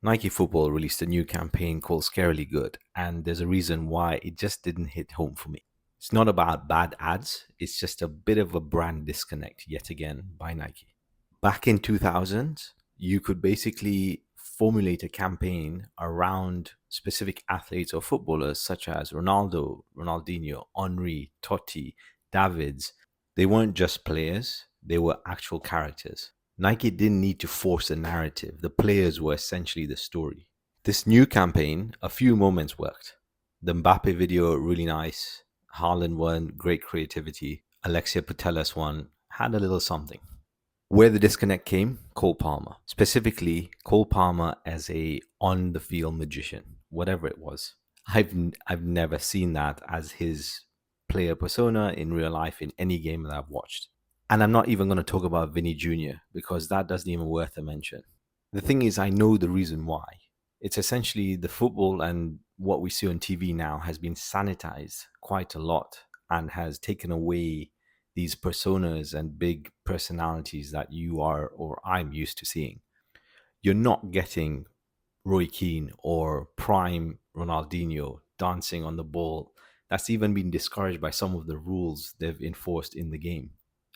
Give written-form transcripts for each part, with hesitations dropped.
Nike Football released a new campaign called Scarily Good, and there's a reason why it just didn't hit home for me. It's not about bad ads, it's just a bit of a brand disconnect yet again by Nike. Back in 2000, you could basically formulate a campaign around specific athletes or footballers such as Ronaldo, Ronaldinho, Henri, Totti, Davids. They weren't just players, they were actual characters. Nike didn't need to force a narrative. The players were essentially the story. This new campaign, a few moments worked. The Mbappe video, really nice. Haaland one, great creativity. Alexia Putellas one, had a little something. Where the disconnect came, Cole Palmer. Specifically, Cole Palmer as a on the field magician, whatever it was. I've never seen that as his player persona in real life in any game that I've watched. And I'm not even going to talk about Vinny Jr. because that doesn't even worth a mention. The thing is, I know the reason why. It's essentially the football and what we see on TV now has been sanitized quite a lot and has taken away these personas and big personalities that you are or I'm used to seeing. You're not getting Roy Keane or prime Ronaldinho dancing on the ball. That's even been discouraged by some of the rules they've enforced in the game.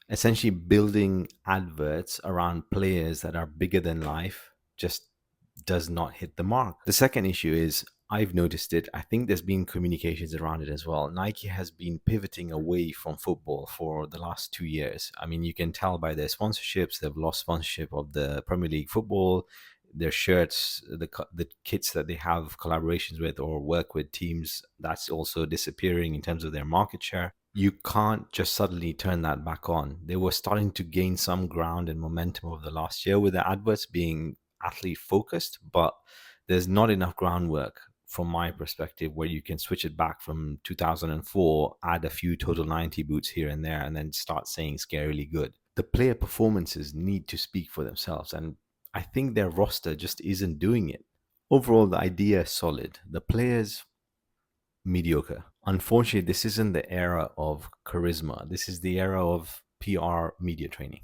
Essentially, building adverts around players that are bigger than life just does not hit the mark. The second issue is I've noticed it. I think there's been communications around it as well. Nike has been pivoting away from football for the last 2 years. I mean, you can tell by their sponsorships, they've lost sponsorship of the Premier League football, their shirts, the kits that they have collaborations with or work with teams, that's also disappearing in terms of their market share. You can't just suddenly turn that back on. They were starting to gain some ground and momentum over the last year with the adverts being athlete focused, but there's not enough groundwork from my perspective where you can switch it back from 2004, add a few total 90 boots here and there, and then start saying scarily good. The player performances need to speak for themselves, and I think their roster just isn't doing it. Overall, the idea is solid. The players, mediocre. Unfortunately, this isn't the era of charisma. This is the era of PR media training.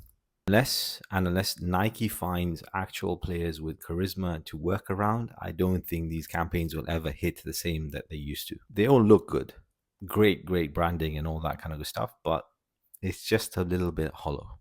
Unless Nike finds actual players with charisma to work around, I don't think these campaigns will ever hit the same that they used to. They all look good. Great branding and all that kind of good stuff, but it's just a little bit hollow.